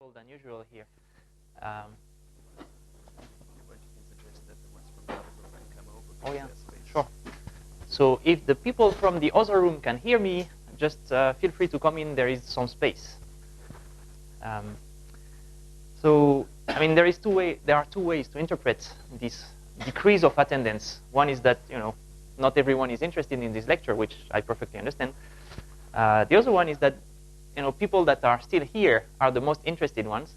people than usual here. Oh yeah, sure. So if the people from the other room can hear me, just feel free to come in. There is some space. So I mean, there are two ways to interpret this decrease of attendance. One is that not everyone is interested in this lecture, which I perfectly understand. The other one is that people that are still here are the most interested ones,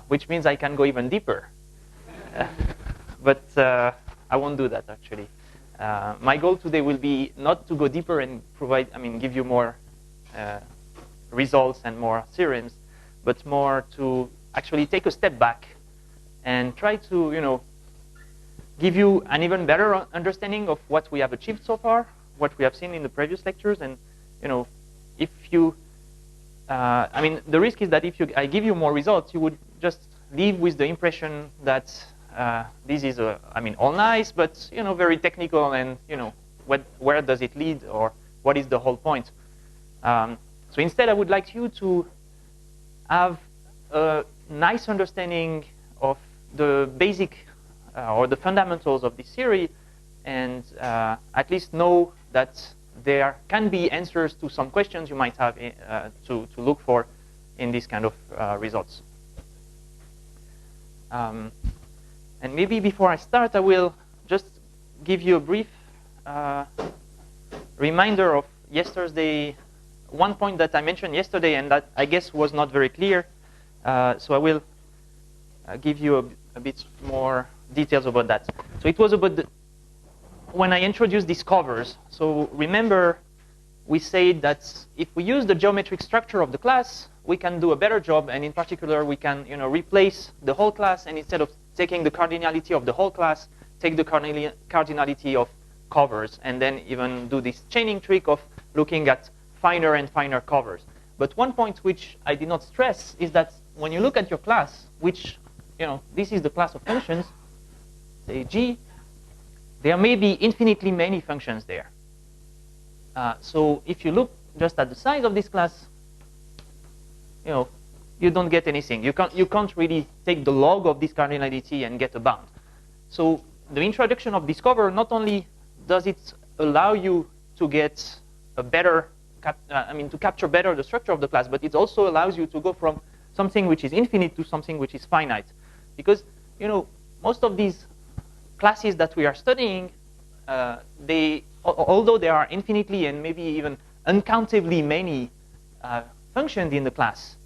which means I can go even deeper. But I won't do that actually. My goal today will be not to go deeper and give you more results and more theorems, but more to actually take a step back and try to give you an even better understanding of what we have achieved so far, what we have seen in the previous lectures, and if you, the risk is that if I give you more results, you would just leave with the impression that this is all nice, but very technical, and where does it lead, or what is the whole point? So instead, I would like you to have a nice understanding of the basic or the fundamentals of this theory, and at least know that there can be answers to some questions you might have to look for in this kind of results. And maybe before I start, I will just give you a brief reminder of yesterday, one point that I mentioned yesterday and that I guess was not very clear. So I will give you a bit more details about that. So it was about when I introduced these covers. So remember, we said that if we use the geometric structure of the class, we can do a better job, and in particular, we can replace the whole class, and instead of taking the cardinality of the whole class, take the cardinality of covers, and then even do this chaining trick of looking at finer and finer covers. But one point which I did not stress is that when you look at your class, which this is the class of functions, say G, there may be infinitely many functions there. So if you look just at the size of this class, you don't get anything. You can't really take the log of this cardinality and get a bound. So the introduction of this cover, not only does it allow you to get a better, to capture better the structure of the class, but it also allows you to go from something which is infinite to something which is finite. Because most of these classes that we are studying, although there are infinitely and maybe even uncountably many functions in the class,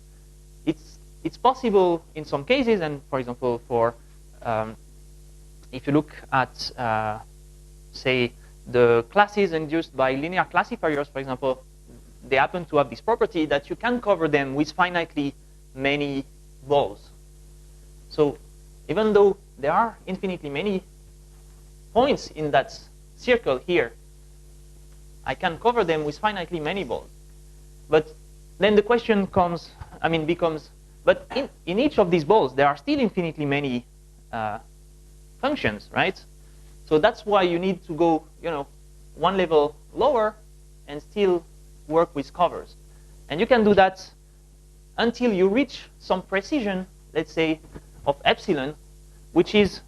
it's possible in some cases. And for example, if you look at say the classes induced by linear classifiers, for example, they happen to have this property that you can cover them with finitely many balls. So even though there are infinitely many points in that circle here, I can cover them with finitely many balls. But then the question becomes, but in each of these balls, there are still infinitely many functions, right? So that's why you need to go, one level lower and still work with covers. And you can do that until you reach some precision, let's say, of epsilon, which is,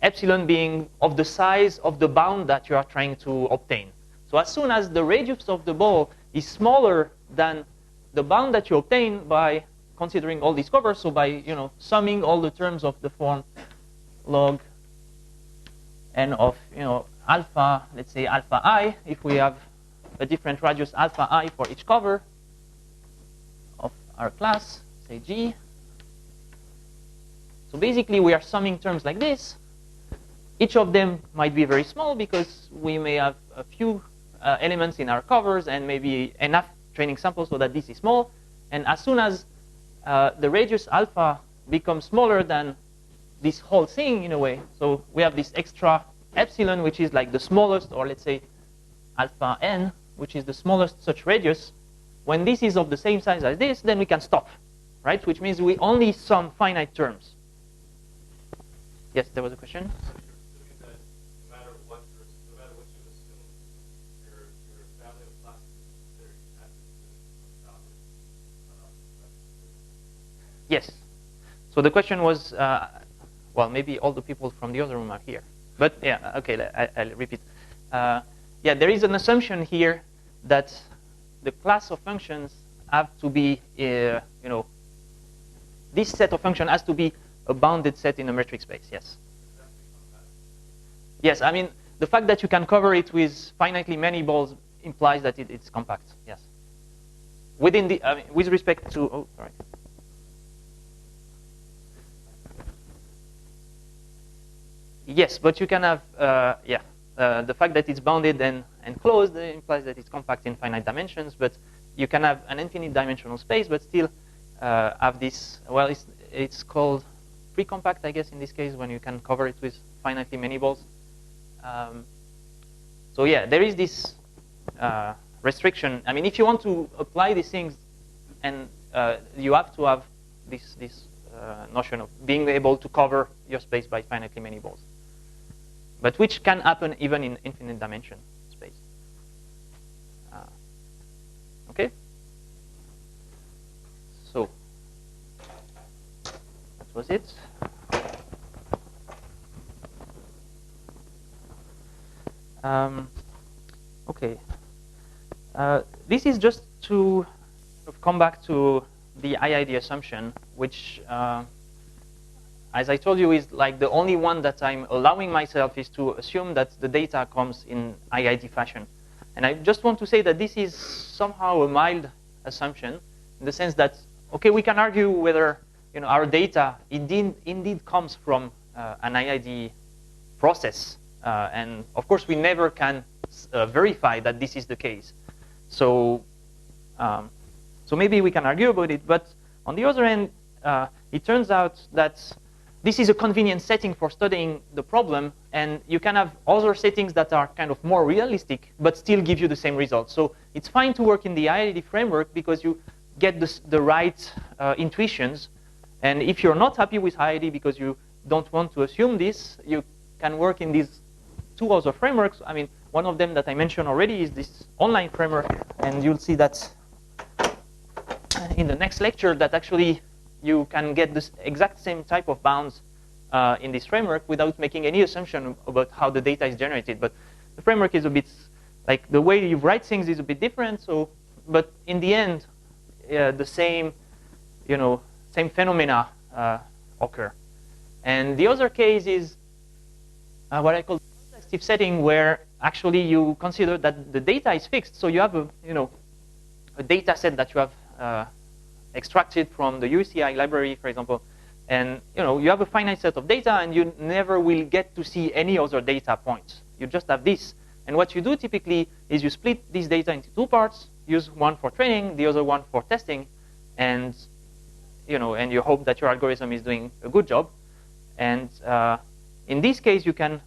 epsilon being of the size of the bound that you are trying to obtain. So as soon as the radius of the ball is smaller than the bound that you obtain by considering all these covers, so by summing all the terms of the form log n of alpha, let's say alpha I, if we have a different radius alpha I for each cover of our class, say G. So basically, we are summing terms like this. Each of them might be very small because we may have a few elements in our covers and maybe enough training samples so that this is small. And as soon as the radius alpha becomes smaller than this whole thing in a way, so we have this extra epsilon, which is like the smallest, or let's say alpha n, which is the smallest such radius. When this is of the same size as this, then we can stop, right? Which means we only sum finite terms. Yes, there was a question? So you're that no matter what you assume, your family of classes is very happy to Yes. So the question was, well, maybe all the people from the other room are here. But yeah, okay, I'll repeat. Yeah, there is an assumption here that the class of functions have to be, this set of functions has to be a bounded set in a metric space. Yes. Yes, I mean, the fact that you can cover it with finitely many balls implies that it's compact. Yes. Within the, with respect to, oh, sorry. Yes, but you can have, the fact that it's bounded and closed implies that it's compact in finite dimensions, but you can have an infinite dimensional space, but still have this, well, it's called pre-compact, I guess, in this case, when you can cover it with finitely many balls. So yeah, there is this restriction. I mean, if you want to apply these things, and you have to have this notion of being able to cover your space by finitely many balls, but which can happen even in infinite dimension space. Okay? So that was it. Okay. This is just to come back to the Iid assumption, which, as I told you, is like the only one that I'm allowing myself is to assume that the data comes in Iid fashion. And I just want to say that this is somehow a mild assumption in the sense that, okay, we can argue whether our data indeed comes from an Iid process. And of course, we never can verify that this is the case. So, so maybe we can argue about it. But on the other hand, it turns out that this is a convenient setting for studying the problem, and you can have other settings that are kind of more realistic, but still give you the same results. So it's fine to work in the Iid framework because you get the right intuitions. And if you're not happy with Iid because you don't want to assume this, you can work in these two other frameworks. I mean, one of them that I mentioned already is this online framework, and you'll see that in the next lecture that actually you can get this exact same type of bounds in this framework without making any assumption about how the data is generated. But the framework is a bit, like the way you write things is a bit different. So, but in the end, the same, same phenomena occur. And the other case is what I call contextive setting, where actually you consider that the data is fixed. So you have a data set that you have extracted from the UCI library, for example, and you have a finite set of data, and you never will get to see any other data points. You just have this, and what you do typically is you split this data into two parts, use one for training, the other one for testing, and and you hope that your algorithm is doing a good job. And in this case, you can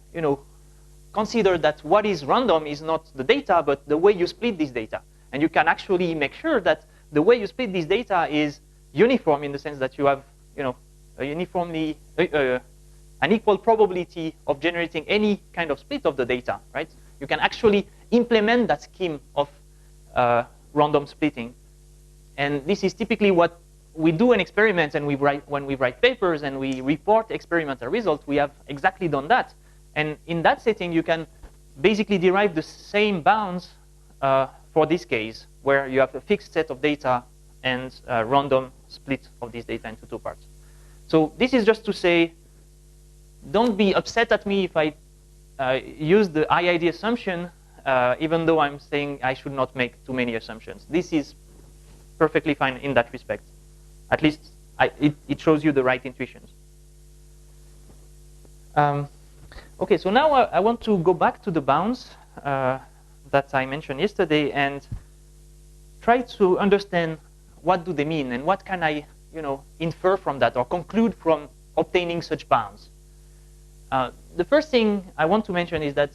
consider that what is random is not the data, but the way you split this data, and you can actually make sure that the way you split this data is uniform in the sense that you have, a uniformly an equal probability of generating any kind of split of the data, right? You can actually implement that scheme of random splitting, and this is typically what we do in experiments, and when we write papers and we report experimental results. We have exactly done that, and in that setting, you can basically derive the same bounds for this case, where you have a fixed set of data and a random split of this data into two parts. So this is just to say, don't be upset at me if I use the Iid assumption, even though I'm saying I should not make too many assumptions. This is perfectly fine in that respect. At least it shows you the right intuitions. Okay, so now I want to go back to the bounds that I mentioned yesterday and try to understand what do they mean and what can I infer from that or conclude from obtaining such bounds. The first thing I want to mention is that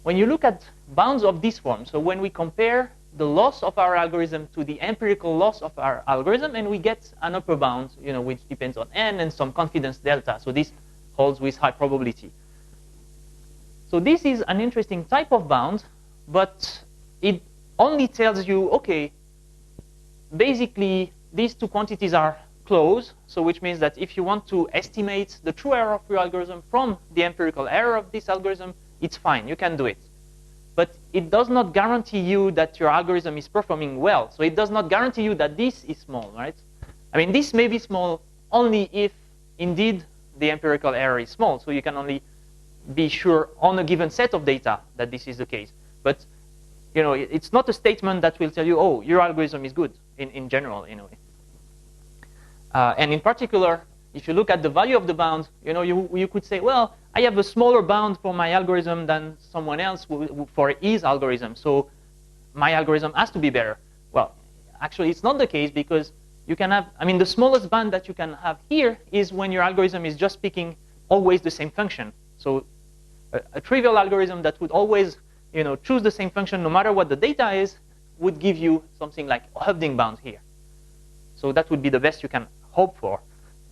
when you look at bounds of this form, so when we compare the loss of our algorithm to the empirical loss of our algorithm, and we get an upper bound, which depends on n and some confidence delta. So this holds with high probability. So this is an interesting type of bound, but it only tells you, okay, basically these two quantities are close, so which means that if you want to estimate the true error of your algorithm from the empirical error of this algorithm, it's fine, you can do it. But it does not guarantee you that your algorithm is performing well. So it does not guarantee you that this is small, right? I mean, this may be small only if indeed the empirical error is small. So you can only be sure on a given set of data that this is the case. But you know, it's not a statement that will tell you, oh, your algorithm is good in general, in a way. And in particular, if you look at the value of the bound, you know, you could say, well, I have a smaller bound for my algorithm than someone else for his algorithm, so my algorithm has to be better. Well, actually, it's not the case, because you can have, I mean, the smallest bound that you can have here is when your algorithm is just picking always the same function. So a trivial algorithm that would always, you know, choose the same function no matter what the data is would give you something like a Hovding bound here. So that would be the best you can hope for.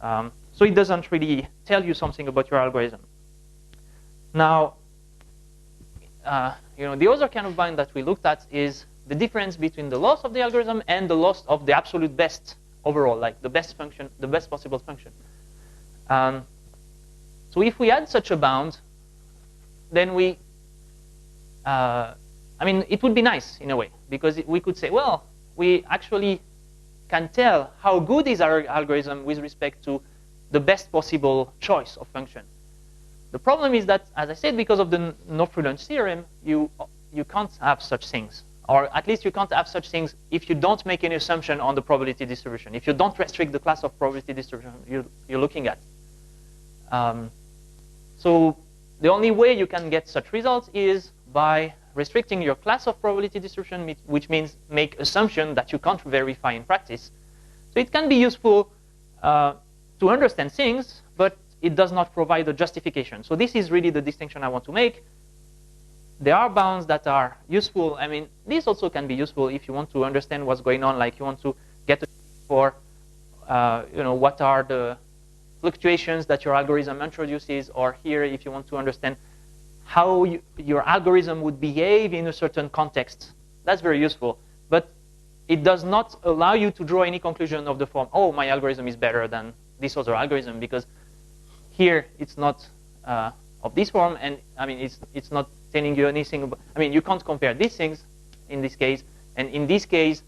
So it doesn't really tell you something about your algorithm. Now, you know, the other kind of bound that we looked at is the difference between the loss of the algorithm and the loss of the absolute best overall, like the best function, the best possible function. So if we had such a bound, then we, I mean, it would be nice in a way, because we could say, well, we actually can tell how good is our algorithm with respect to the best possible choice of function. The problem is that, as I said, because of the no-frilance theorem, you can't have such things. Or at least you can't have such things if you don't make any assumption on the probability distribution, if you don't restrict the class of probability distribution you're looking at. So the only way you can get such results is by restricting your class of probability distribution, which means make assumption that you can't verify in practice. So it can be useful to understand things, but it does not provide a justification. So this is really the distinction I want to make. There are bounds that are useful. I mean, this also can be useful if you want to understand what's going on, like you want to get a for, you know, what are the fluctuations that your algorithm introduces, or here if you want to understand how your algorithm would behave in a certain context. That's very useful. But it does not allow you to draw any conclusion of the form, oh, my algorithm is better than this other algorithm, because here it's not of this form, and I mean, it's not telling you anything about, I mean, you can't compare these things in this case, and in this case,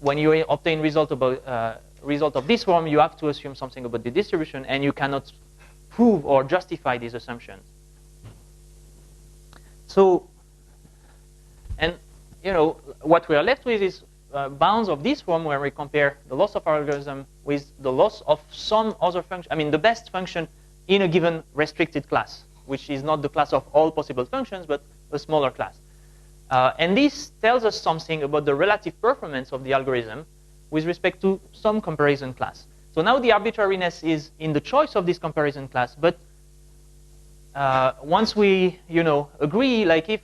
when you obtain result of this form, you have to assume something about the distribution, and you cannot prove or justify these assumptions. So, and you know, what we are left with is bounds of this form where we compare the loss of our algorithm with the loss of some other function, I mean, the best function in a given restricted class, which is not the class of all possible functions, but a smaller class. And this tells us something about the relative performance of the algorithm with respect to some comparison class. So now the arbitrariness is in the choice of this comparison class, but once we, you know, agree, like if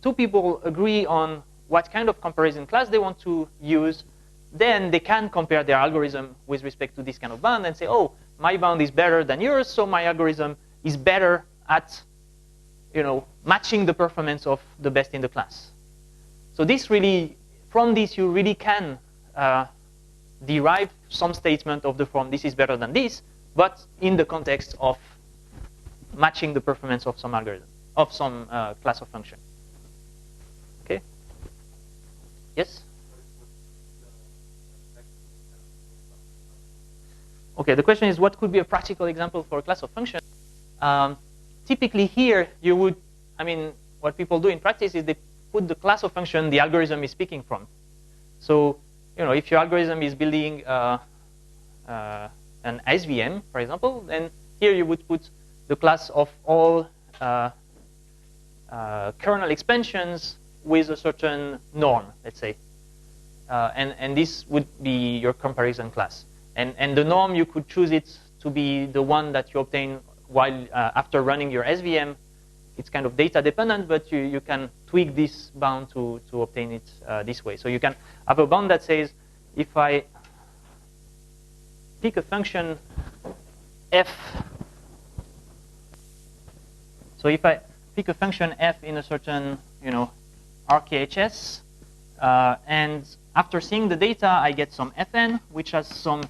two people agree on what kind of comparison class they want to use, then they can compare their algorithm with respect to this kind of bound and say, oh, my bound is better than yours, so my algorithm is better at, you know, matching the performance of the best in the class. So this really, from this, you really can derive some statement of the form, this is better than this, but in the context of matching the performance of some algorithm, of some class of function. Okay? Yes? Okay, the question is, what could be a practical example for a class of function? Typically here, you would, I mean, what people do in practice is they put the class of function the algorithm is speaking from. So, you know, if your algorithm is building an SVM, for example, then here you would put the class of all kernel expansions with a certain norm, let's say. And this would be your comparison class. And the norm, you could choose it to be the one that you obtain while after running your SVM. It's kind of data dependent, but you can tweak this bound to obtain it this way. So you can have a bound that says, if I pick a function f, so if I pick a function f in a certain, you know, RKHS, and after seeing the data, I get some fn, which has some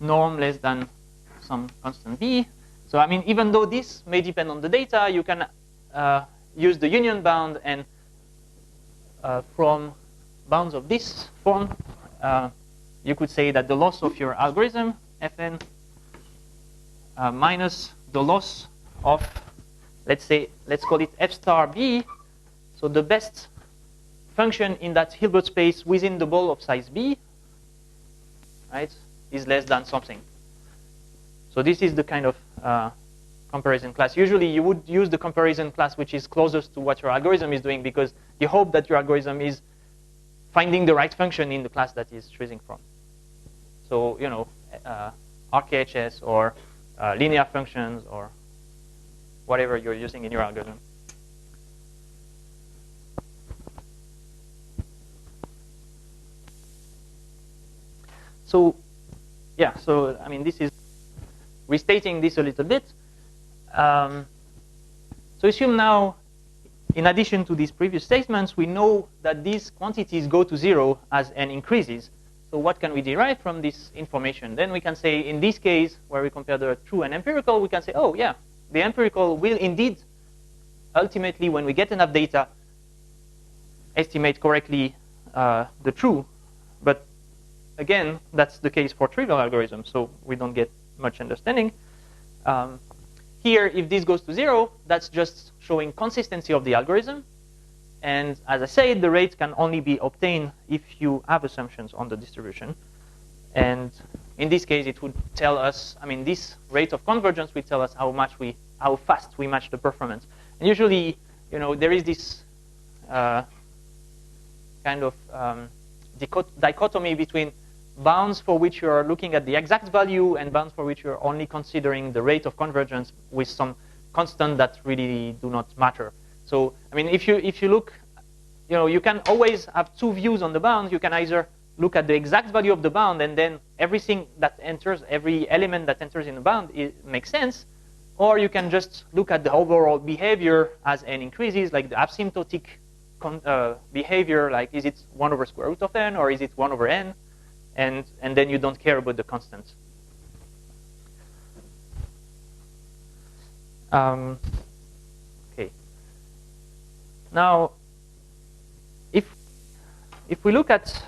norm less than some constant b. So I mean, even though this may depend on the data, you can use the union bound, and from bounds of this form, you could say that the loss of your algorithm, Fn, minus the loss of, let's call it f star b. So the best function in that Hilbert space within the ball of size b, right, is less than something. So this is the kind of comparison class. Usually you would use the comparison class which is closest to what your algorithm is doing, because you hope that your algorithm is finding the right function in the class that is choosing from. So, you know, RKHS or linear functions or whatever you're using in your algorithm. So, yeah, so I mean, this is restating this a little bit. So assume now, in addition to these previous statements, we know that these quantities go to 0 as n increases. So what can we derive from this information? Then we can say, in this case, where we compare the true and empirical, we can say, oh, yeah, the empirical will indeed, ultimately, when we get enough data, estimate correctly the true. But again, that's the case for trivial algorithms, so we don't get much understanding. Here, if this goes to 0, that's just showing consistency of the algorithm. And as I said, the rate can only be obtained if you have assumptions on the distribution. And in this case, it would tell us, I mean, this rate of convergence will tell us how fast we match the performance. And usually, you know, there is this kind of dichotomy between bounds for which you are looking at the exact value and bounds for which you're only considering the rate of convergence with some constant that really do not matter. So, I mean, if you look, you know, you can always have two views on the bound. You can either look at the exact value of the bound, and then everything that enters, every element that enters in the bound, it makes sense. Or you can just look at the overall behavior as n increases, like the asymptotic behavior, like is it 1 over square root of n, or is it 1 over n? And then you don't care about the constant. Okay. Now, if we look at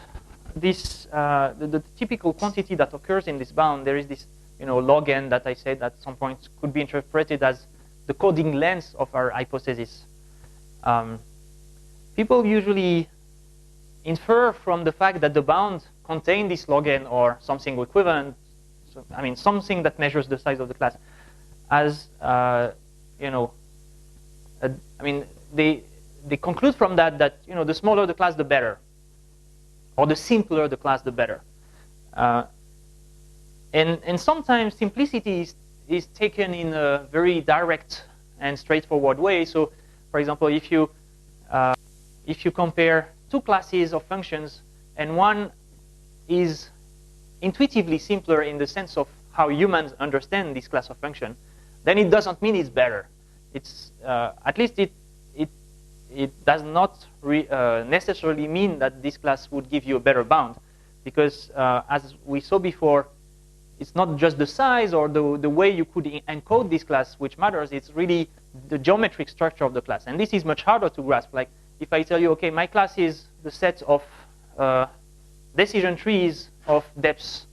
this, the typical quantity that occurs in this bound, there is this, you know, log n that I said at some point could be interpreted as the coding length of our hypothesis. People usually infer from the fact that the bound contain this log n or something equivalent, so, I mean, something that measures the size of the class, as, you know, I mean, they conclude from that, you know, the smaller the class, the better, or the simpler the class, the better. And sometimes simplicity is taken in a very direct and straightforward way. So, for example, if you compare two classes of functions, and one is intuitively simpler in the sense of how humans understand this class of function, then it doesn't mean it's better. It's at least it does not necessarily mean that this class would give you a better bound, because as we saw before, it's not just the size or the way you could encode this class which matters. It's really the geometric structure of the class, and this is much harder to grasp. Like if I tell you, okay, my class is the set of decision trees of depth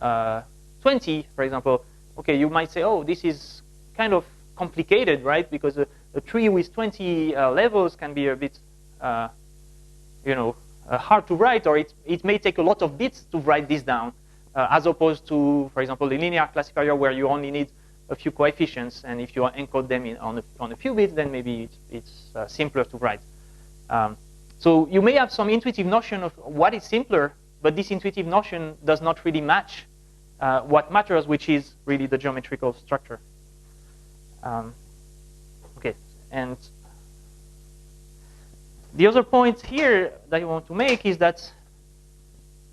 20, for example, okay, you might say, oh, this is kind of complicated, right? Because a tree with 20 levels can be a bit, you know, hard to write, or it may take a lot of bits to write this down, as opposed to, for example, the linear classifier where you only need a few coefficients, and if you encode them on a few bits, then maybe it's simpler to write. So you may have some intuitive notion of what is simpler, but this intuitive notion does not really match what matters, which is really the geometrical structure. Okay, and the other point here that I want to make is that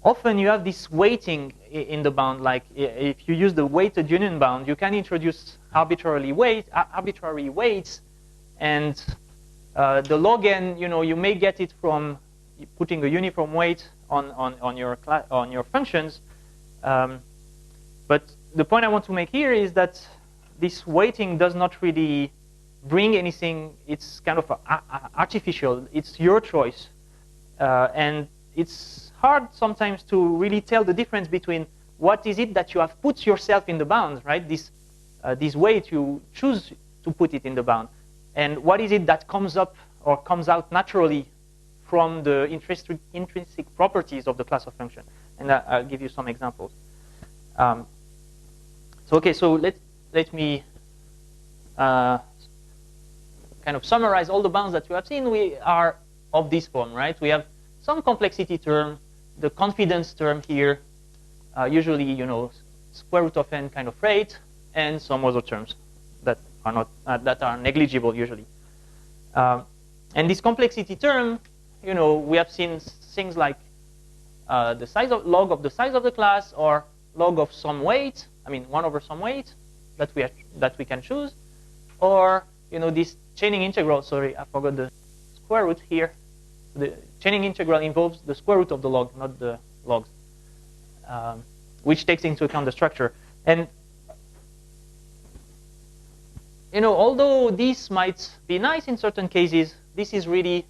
often you have this weighting in the bound. Like if you use the weighted union bound, you can introduce arbitrary weights, and the log n, you know, you may get it from putting a uniform weight on your functions, But the point I want to make here is that this weighting does not really bring anything. It's kind of artificial. It's your choice. And it's hard sometimes to really tell the difference between what is it that you have put yourself in the bound, right? This weight, you choose to put it in the bound. And what is it that comes up or comes out naturally from the intrinsic properties of the class of function? And I'll give you some examples. So let me kind of summarize all the bounds that you have seen. We are of this form, right? We have some complexity term, the confidence term here, usually, square root of n kind of rate, and some other terms that are not that are negligible usually. And this complexity term, we have seen things like the size of log of the size of the class, or log of some weight. 1 over some weight that we can choose, or this chaining integral. Sorry, I forgot the square root here. The chaining integral involves the square root of the log, not the logs, which takes into account the structure. And although this might be nice in certain cases, this is really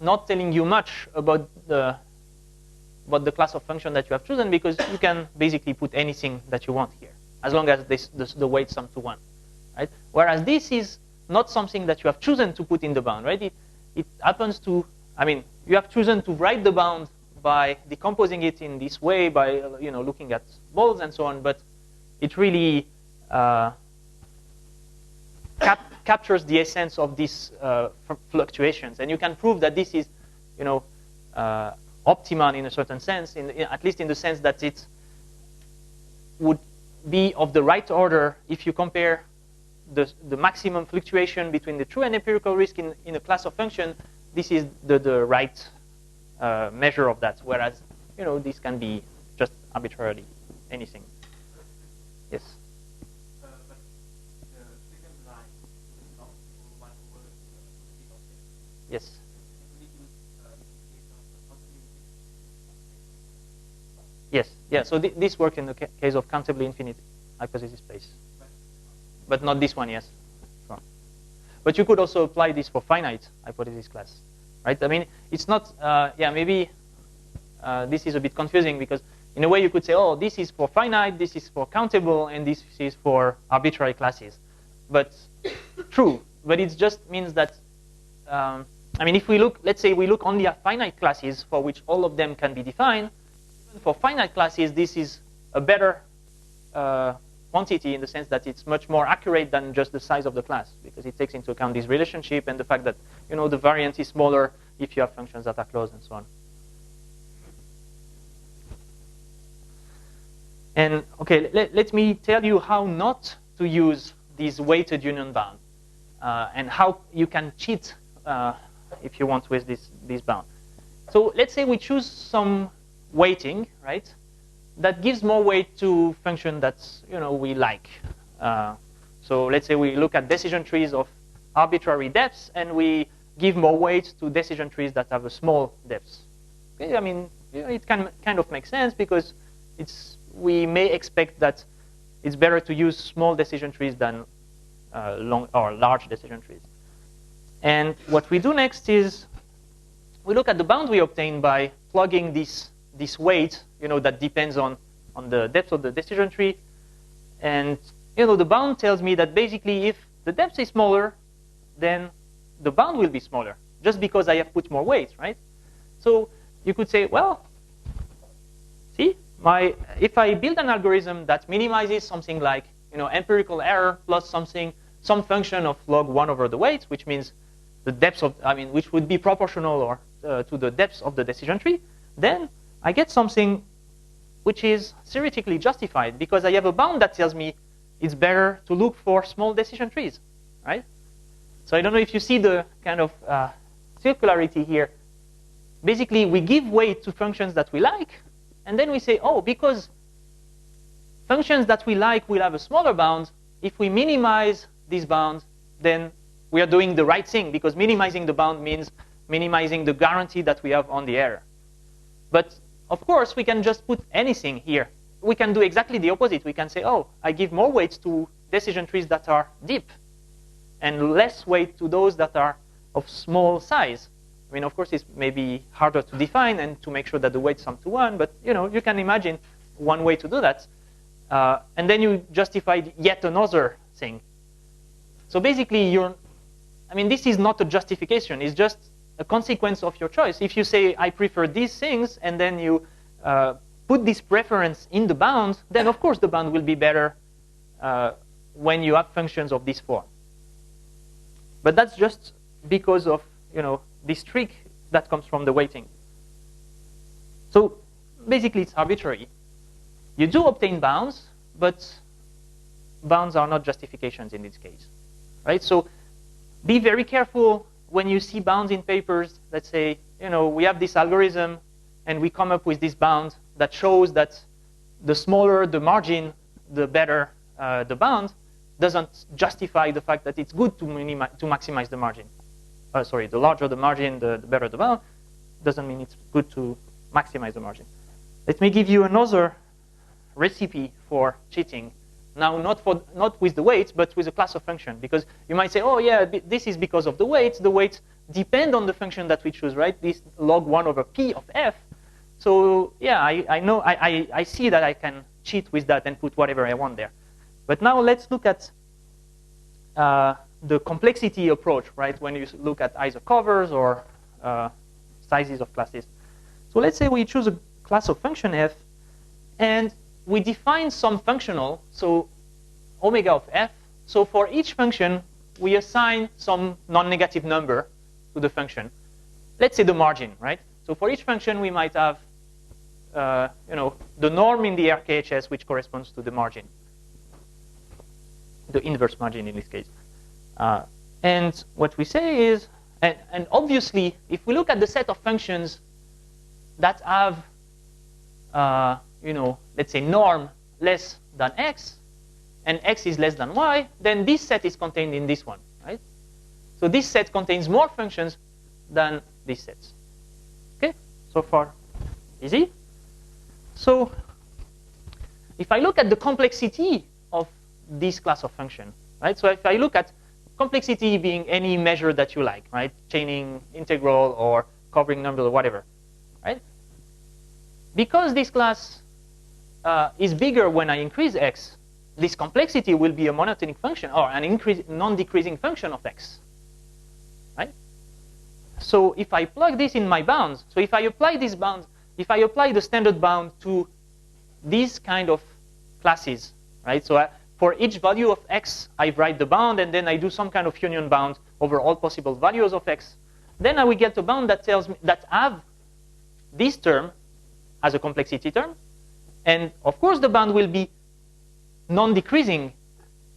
not telling you much about the class of function that you have chosen, because you can basically put anything that you want here, as long as the weights sum to 1, right? Whereas this is not something that you have chosen to put in the bound, right? It happens to, you have chosen to write the bound by decomposing it in this way, by looking at balls and so on, but it really captures the essence of these fluctuations, and you can prove that this is, optimal in a certain sense, at least in the sense that it would be of the right order if you compare the maximum fluctuation between the true and empirical risk in a class of function. This is the right measure of that, whereas this can be just arbitrarily anything. Yes. Yes. Yes. Yeah. So this works in the case of countably infinite hypothesis space, but not this one. Yes. Sure. But you could also apply this for finite hypothesis class, right? It's not. Maybe this is a bit confusing, because in a way you could say, oh, this is for finite, this is for countable, and this is for arbitrary classes. But true. But it just means that. If we look, let's say we look only at finite classes for which all of them can be defined. Even for finite classes, this is a better quantity, in the sense that it's much more accurate than just the size of the class, because it takes into account this relationship and the fact that the variance is smaller if you have functions that are closed and so on. And okay, let me tell you how not to use this weighted union bound, and how you can cheat if you want with this bound. So let's say we choose some weighting, right, that gives more weight to function that's we like. So let's say we look at decision trees of arbitrary depths, and we give more weight to decision trees that have a small depths. Okay, it can kind of make sense, because we may expect that it's better to use small decision trees than long or large decision trees. And what we do next is we look at the bound we obtain by plugging this weight, that depends on the depth of the decision tree. And the bound tells me that basically if the depth is smaller, then the bound will be smaller, just because I have put more weight, right? So you could say, well, see, if I build an algorithm that minimizes something like empirical error plus some function of log 1 over the weight, which means the depth of, which would be proportional or to the depth of the decision tree, then I get something which is theoretically justified, because I have a bound that tells me it's better to look for small decision trees, right? So I don't know if you see the kind of circularity here. Basically, we give weight to functions that we like, and then we say, oh, because functions that we like will have a smaller bound, if we minimize this bound, then we are doing the right thing, because minimizing the bound means minimizing the guarantee that we have on the error. But of course, we can just put anything here we can do exactly the opposite. We can say, oh, I give more weights to decision trees that are deep and less weight to those that are of small size. I mean, of course, it's maybe harder to define and to make sure that the weights sum to 1, but you can imagine one way to do that. And then you justify yet another thing. So basically, this is not a justification. It's just a consequence of your choice. If you say, I prefer these things, and then you put this preference in the bound, then of course the bound will be better when you have functions of this form. But that's just because of this trick that comes from the weighting. So basically, it's arbitrary. You do obtain bounds, but bounds are not justifications in this case, right? So be very careful when you see bounds in papers. Let's say we have this algorithm, and we come up with this bound that shows that the smaller the margin, the better the bound. Doesn't justify the fact that it's good to maximize the margin. Sorry, the larger the margin, the better the bound. Doesn't mean it's good to maximize the margin. Let me give you another recipe for cheating. Now, not with the weights, but with a class of function. Because you might say, oh, yeah, this is because of the weights. The weights depend on the function that we choose, right? This log 1 over p of f. So, yeah, I know, I see that I can cheat with that and put whatever I want there. But now let's look at the complexity approach, right? When you look at either covers or sizes of classes. So let's say we choose a class of function f, and we define some functional, so omega of f. So for each function, we assign some non-negative number to the function. Let's say the margin, right? So for each function, we might have the norm in the RKHS, which corresponds to the margin. The inverse margin in this case. And what we say is, and obviously, if we look at the set of functions that have, let's say norm less than x, and x is less than y, then this set is contained in this one, right? So this set contains more functions than these sets. Okay, so far, easy. So if I look at the complexity of this class of function, right? So if I look at complexity being any measure that you like, right? Chaining, integral, or covering number, or whatever, right? Because this class is bigger when I increase x, this complexity will be a monotonic function or an non-decreasing function of x, right? So if I plug this in my bounds, so if I apply this bound, if I apply the standard bound to these kind of classes, right? So for each value of x, I write the bound, and then I do some kind of union bound over all possible values of x. Then I will get a bound that tells me that I have this term as a complexity term. And of course, the bound will be non-decreasing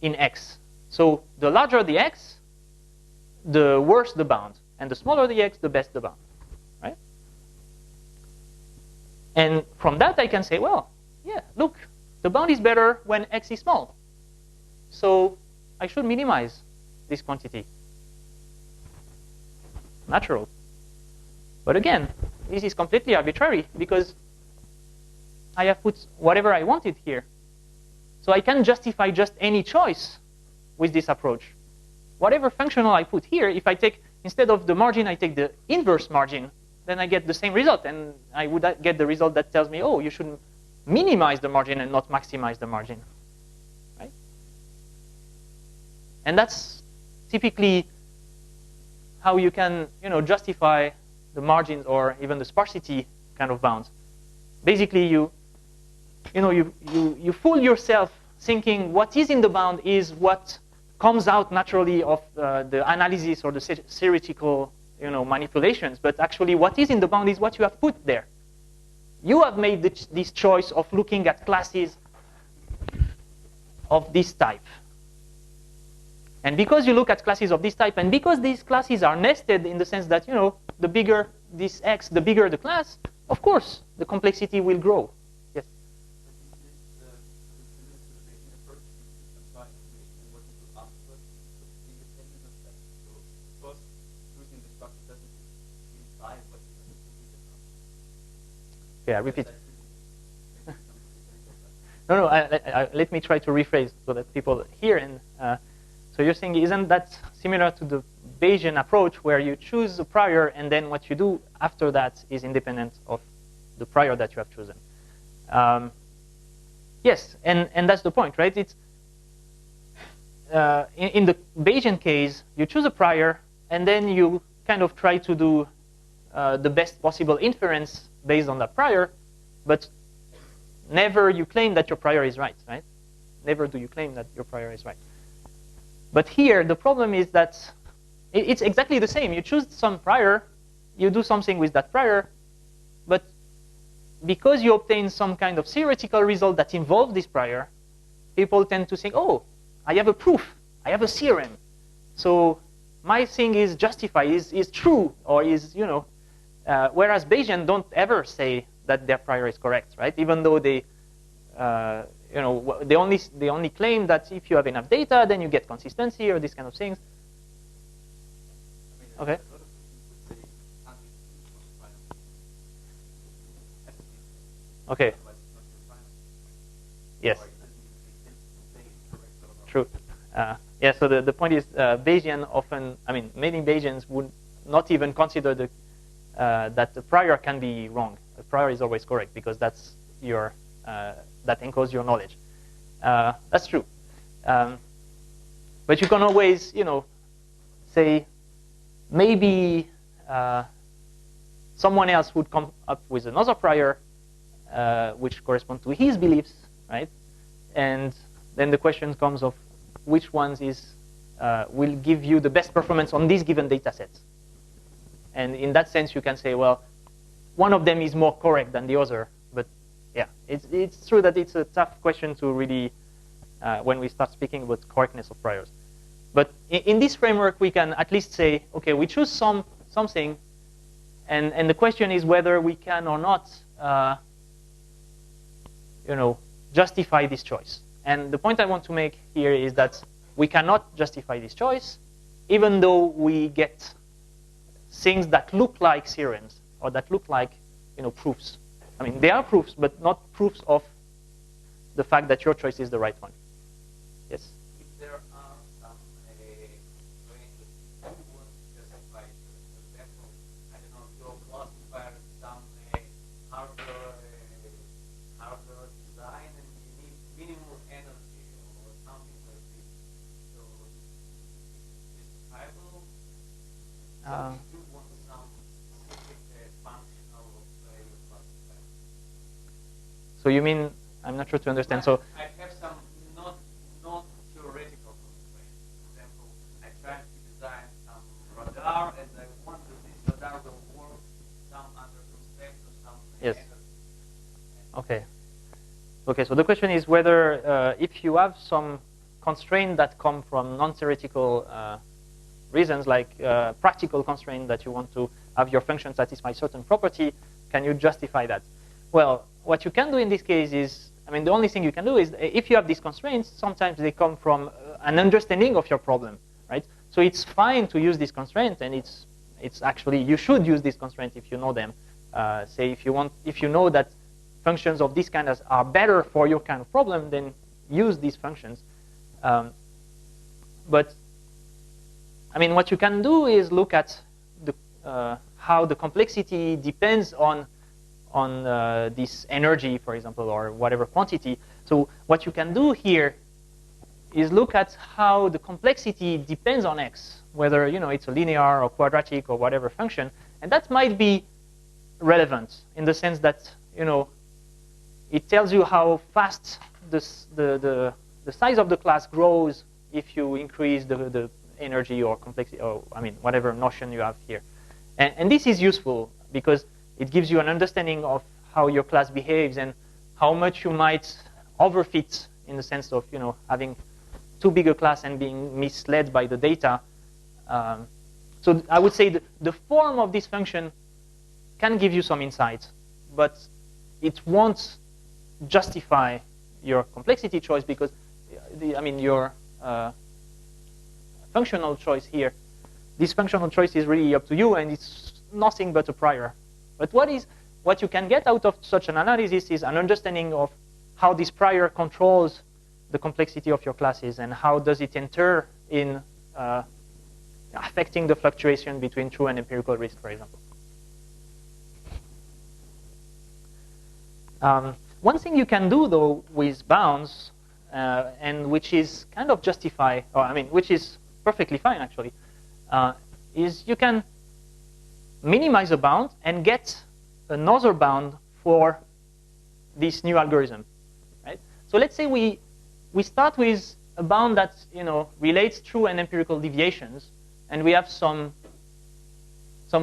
in x. So the larger the x, the worse the bound. And the smaller the x, the best the bound, right? And from that, I can say, well, yeah, look, the bound is better when x is small. So I should minimize this quantity. Natural. But again, this is completely arbitrary because I have put whatever I wanted here. So I can justify just any choice with this approach. Whatever functional I put here, if I take, instead of the margin, I take the inverse margin, then I get the same result. And I would get the result that tells me, oh, you should minimize the margin and not maximize the margin. Right? And that's typically how you can justify the margins or even the sparsity kind of bounds. Basically, you fool yourself thinking what is in the bound is what comes out naturally of the analysis or the theoretical manipulations. But actually, what is in the bound is what you have put there. You have made this choice of looking at classes of this type. And because you look at classes of this type, and because these classes are nested in the sense that, the bigger this x, the bigger the class, of course, the complexity will grow. Yes? Yeah, repeat. no. Let me try to rephrase so that people hear. And so you're saying, isn't that similar to the Bayesian approach where you choose a prior and then what you do after that is independent of the prior that you have chosen? Yes, and that's the point, right? It's in the Bayesian case, you choose a prior and then you kind of try to do the best possible inference based on that prior, but never you claim that your prior is right? Never do you claim that your prior is right. But here, the problem is that it's exactly the same. You choose some prior, you do something with that prior, but because you obtain some kind of theoretical result that involves this prior, people tend to think, oh, I have a proof, I have a theorem. So my thing is justified, is true, or is, whereas Bayesian don't ever say that their prior is correct, right? Even though they, they only claim that if you have enough data, then you get consistency or these kind of things. Okay. Okay. Yes. True. Yeah. So the point is, Bayesian often, many Bayesians would not even consider that the prior can be wrong. The prior is always correct because that's your that encodes your knowledge. That's true. But you can always, say maybe someone else would come up with another prior which correspond to his beliefs, right? And then the question comes of which ones will give you the best performance on these given data sets. And in that sense, you can say, well, one of them is more correct than the other. But yeah, it's true that it's a tough question to really, when we start speaking about correctness of priors. But in this framework, we can at least say, okay, we choose something, and the question is whether we can or not, justify this choice. And the point I want to make here is that we cannot justify this choice, even though we get things that look like theorems or that look like, proofs. They are proofs, but not proofs of the fact that your choice is the right one. Yes. If there are some constraints that you want to justify, for example, I don't know, your classifier some hardware design and you need minimal energy or something like this. So it's justifiable. You want some specific functional of your classifier. So you mean, I'm not sure to understand. So I have some not theoretical constraints. For example, I try to design some radar, and I want that this radar will work some under constraints or some yes. energy. Okay. So the question is whether if you have some constraint that come from non-theoretical reasons, like practical constraint that you want to have your function satisfy certain property, can you justify that? Well, what you can do in this case is, the only thing you can do is, if you have these constraints, sometimes they come from an understanding of your problem, right? So it's fine to use this constraint, and it's actually, you should use this constraint if you know them. Say if you know that functions of this kind are better for your kind of problem, then use these functions. But what you can do is look at how the complexity depends on this energy, for example, or whatever quantity. So what you can do here is look at how the complexity depends on x, whether it's a linear or quadratic or whatever function, and that might be relevant in the sense that it tells you how fast the size of the class grows if you increase the energy or complexity, or whatever notion you have here, and this is useful because it gives you an understanding of how your class behaves and how much you might overfit in the sense of having too big a class and being misled by the data. So I would say the form of this function can give you some insight, but it won't justify your complexity choice because your functional choice here, this functional choice is really up to you, and it's nothing but a prior. But what you can get out of such an analysis is an understanding of how this prior controls the complexity of your classes and how does it enter in affecting the fluctuation between true and empirical risk, for example. One thing you can do, though, with bounds, and which is kind of justified, or I mean, which is perfectly fine, actually, is you can minimize a bound and get another bound for this new algorithm, right? So let's say we start with a bound that relates true and empirical deviations, and we have some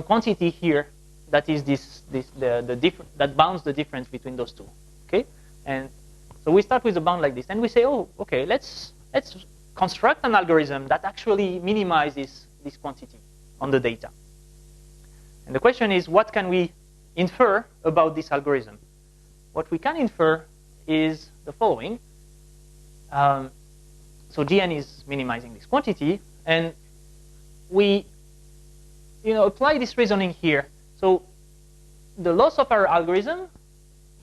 quantity here that is that bounds the difference between those two, okay? And so we start with a bound like this, and we say, oh, okay, let's construct an algorithm that actually minimizes this quantity on the data. And the question is, what can we infer about this algorithm? What we can infer is the following. So Gn is minimizing this quantity, and we apply this reasoning here. So the loss of our algorithm,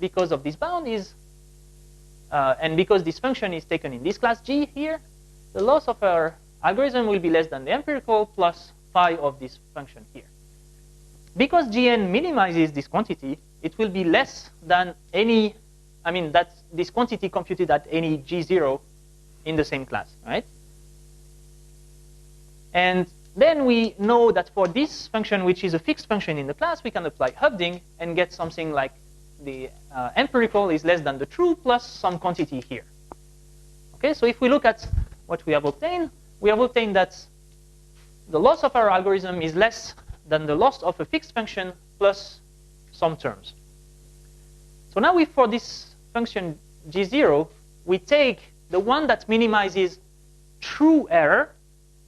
because of this bound, is, and because this function is taken in this class G here, the loss of our algorithm will be less than the empirical plus phi of this function here. Because Gn minimizes this quantity, it will be less than any, that's this quantity computed at any G0 in the same class, right? And then we know that for this function, which is a fixed function in the class, we can apply Höfding and get something like the empirical is less than the true plus some quantity here. Okay, so if we look at what we have obtained that the loss of our algorithm is less than the loss of a fixed function plus some terms. So now for this function G0, we take the one that minimizes true error,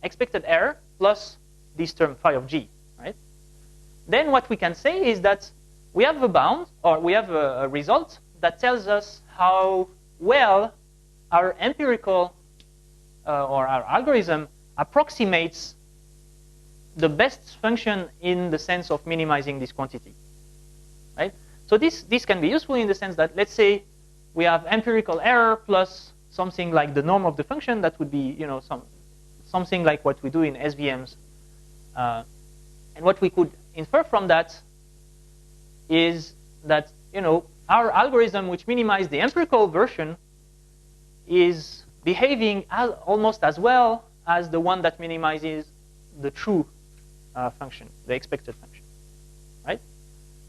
expected error, plus this term phi of G, right? Then what we can say is that we have a bound, or we have a result that tells us how well our empirical or our algorithm approximates the best function in the sense of minimizing this quantity, right? So this can be useful in the sense that, let's say we have empirical error plus something like the norm of the function. That would be something like what we do in SVMs. And what we could infer from that is that our algorithm, which minimized the empirical version, is behaving almost as well as the one that minimizes the true function, the expected function, right?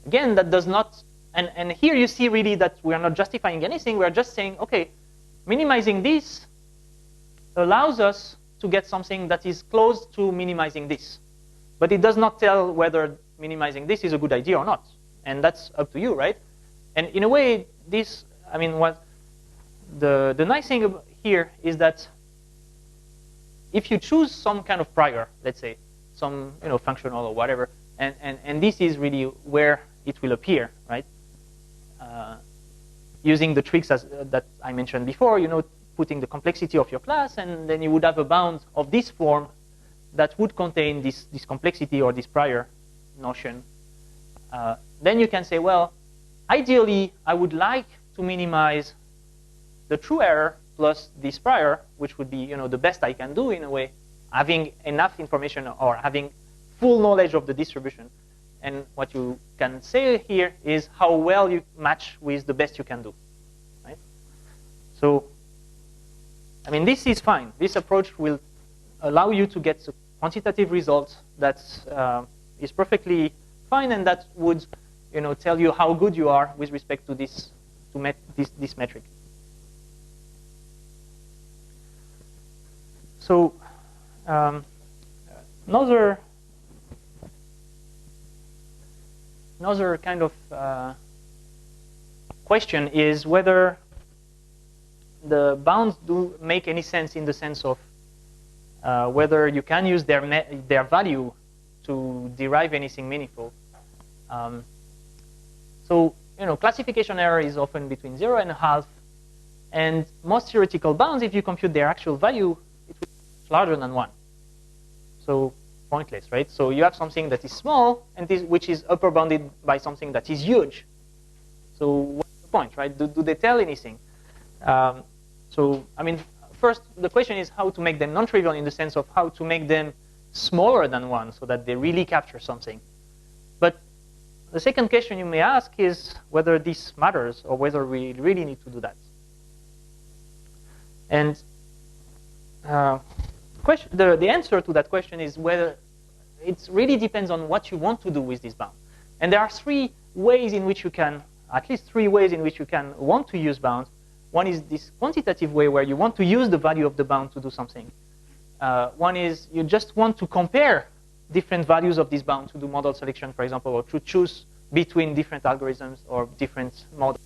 Again, that does not, and here you see really that we are not justifying anything. We are just saying, okay, minimizing this allows us to get something that is close to minimizing this. But it does not tell whether minimizing this is a good idea or not. And that's up to you, right? And in a way, what the nice thing here is that if you choose some kind of prior, let's say, some functional or whatever, and this is really where it will appear, right? Using the tricks that I mentioned before, putting the complexity of your class, and then you would have a bound of this form that would contain this complexity or this prior notion. Then you can say, well, ideally, I would like to minimize the true error plus this prior, which would be the best I can do in a way, having enough information or having full knowledge of the distribution. And what you can say here is how well you match with the best you can do, right? So, this is fine. This approach will allow you to get a quantitative result that is perfectly fine, and that would, tell you how good you are with respect to this metric. So, another kind of question is whether the bounds do make any sense in the sense of whether you can use their value to derive anything meaningful. So, classification error is often between 0 and 0.5, and most theoretical bounds, if you compute their actual value, it will be larger than 1. So pointless, right? So you have something that is small, and which is upper bounded by something that is huge. So what's the point, right? Do they tell anything? So, I mean, first, the question is how to make them non-trivial in the sense of how to make them smaller than 1 so that they really capture something. But the second question you may ask is whether this matters or whether we really need to do that. And the answer to that question is whether it really depends on what you want to do with this bound. And there are 3 ways in which you can, at least 3 ways in which you can want to use bounds. One is this quantitative way where you want to use the value of the bound to do something. One is you just want to compare different values of this bound to do model selection, for example, or to choose between different algorithms or different models.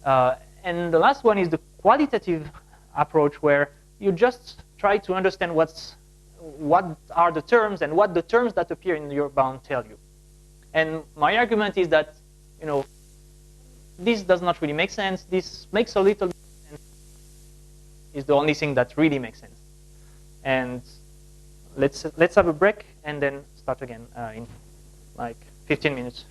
And the last one is the qualitative approach where you just try to understand what are the terms and what the terms that appear in your bound tell you. And my argument is that, this does not really make sense. This makes a little bit of sense. Is the only thing that really makes sense. And let's have a break and then start again in like 15 minutes.